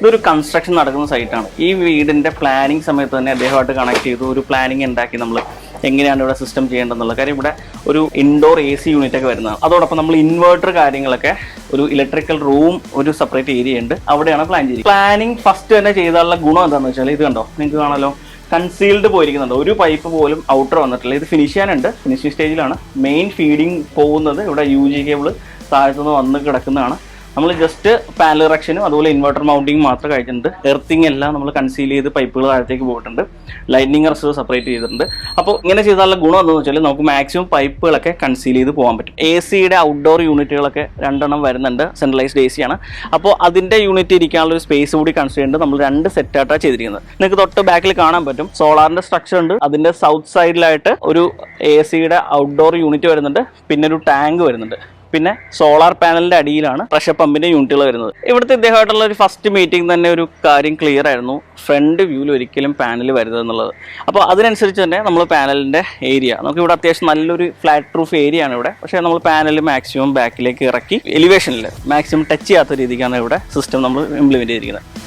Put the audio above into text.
ഇതൊരു കൺസ്ട്രക്ഷൻ നടക്കുന്ന സൈറ്റാണ്. ഈ വീടിൻ്റെ പ്ലാനിങ് സമയത്ത് തന്നെ അദ്ദേഹമായിട്ട് കണക്ട് ചെയ്തു ഒരു പ്ലാനിങ് ഉണ്ടാക്കി നമ്മൾ എങ്ങനെയാണ് ഇവിടെ സിസ്റ്റം ചെയ്യേണ്ടതെന്നുള്ള കാര്യം. ഇവിടെ ഒരു ഇൻഡോർ AC യൂണിറ്റ് ഒക്കെ വരുന്നതാണ്. അതോടൊപ്പം നമ്മൾ ഇൻവേർട്ടർ കാര്യങ്ങളൊക്കെ ഒരു ഇലക്ട്രിക്കൽ റൂം ഒരു സെപ്പറേറ്റ് ഏരിയ ഉണ്ട്, അവിടെയാണ് പ്ലാൻ ചെയ്തത്. പ്ലാനിങ് ഫസ്റ്റ് തന്നെ ചെയ്താലുള്ള ഗുണം എന്താണെന്ന് വെച്ചാൽ ഇത് കണ്ടോ, നിങ്ങൾക്ക് കാണാമല്ലോ, കൺസീൽഡ് പോയിരിക്കുന്നുണ്ട്, ഒരു പൈപ്പ് പോലും ഔട്ടർ വന്നിട്ടില്ല. ഇത് ഫിനിഷ് ചെയ്യാനുണ്ട്, ഫിനിഷിംഗ് സ്റ്റേജിലാണ്. മെയിൻ ഫീഡിങ് പോകുന്നത് ഇവിടെ UG കേബിൾ താഴത്തുനിന്ന് വന്ന് കിടക്കുന്നതാണ്. നമ്മൾ ജസ്റ്റ് പാനൽ ഇറക്ഷനും അതുപോലെ ഇൻവെർട്ടർ മൗണ്ടിങ് മാത്രം കഴിച്ചിട്ടുണ്ട്. എർത്തിങ് എല്ലാം നമ്മൾ കൺസീൽ ചെയ്ത് പൈപ്പുകൾ താഴത്തേക്ക് പോയിട്ടുണ്ട്. ലൈറ്റിനിങ് റിസർവ് സെപ്പറേറ്റ് ചെയ്തിട്ടുണ്ട്. അപ്പോൾ ഇങ്ങനെ ചെയ്താലുള്ള ഗുണം എന്താണെന്ന് വെച്ചാൽ നമുക്ക് മാക്സിമം പൈപ്പുകളൊക്കെ കൺസീൽ ചെയ്ത് പോകാൻ പറ്റും. ACയുടെ ഔട്ട്ഡോർ യൂണിറ്റുകളൊക്കെ 2 എണ്ണം വരുന്നുണ്ട്, സെൻട്രലൈസ്ഡ് AC ആണ്. അപ്പോൾ അതിൻ്റെ യൂണിറ്റ് ഇരിക്കാനുള്ള ഒരു സ്പേസ് കൂടി കൺസിഡർ ചെയ്തിട്ട് നമ്മൾ 2 സെറ്റായിട്ടാണ് ചെയ്തിരിക്കുന്നത്. നിങ്ങൾക്ക് തൊട്ട് ബാക്കിൽ കാണാൻ പറ്റും സോളാറിൻ്റെ സ്ട്രക്ചർ ഉണ്ട്. അതിൻ്റെ സൗത്ത് സൈഡിലായിട്ട് ഒരു ACയുടെ ഔട്ട്ഡോർ യൂണിറ്റ് വരുന്നുണ്ട്, പിന്നെ ഒരു ടാങ്ക് വരുന്നുണ്ട്, പിന്നെ സോളാർ പാനലിൻ്റെ അടിയിലാണ് പ്രഷർ പമ്പിൻ്റെ യൂണിറ്റുകൾ വരുന്നത്. ഇവിടുത്തെ ഇദ്ദേഹമായിട്ടുള്ള ഒരു ഫസ്റ്റ് മീറ്റിംഗ് തന്നെ ഒരു കാര്യം ക്ലിയർ ആയിരുന്നു, ഫ്രണ്ട് വ്യൂവിൽ ഒരിക്കലും പാനൽ വരുന്നത് എന്നുള്ളത്. അപ്പോൾ അതിനനുസരിച്ച് തന്നെ നമ്മൾ പാനലിൻ്റെ ഏരിയ നമുക്ക് ഇവിടെ അത്യാവശ്യം നല്ലൊരു ഫ്ലാറ്റ് റൂഫ് ഏരിയ ആണ് ഇവിടെ. പക്ഷേ നമ്മൾ പാനൽ മാക്സിമം ബാക്കിലേക്ക് ഇറക്കി എലിവേഷനിൽ മാക്സിമം ടച്ച് ചെയ്യാത്ത രീതിക്കാണ് ഇവിടെ സിസ്റ്റം നമ്മൾ ഇംപ്ലിമെൻറ്റ് ചെയ്തിരിക്കുന്നത്.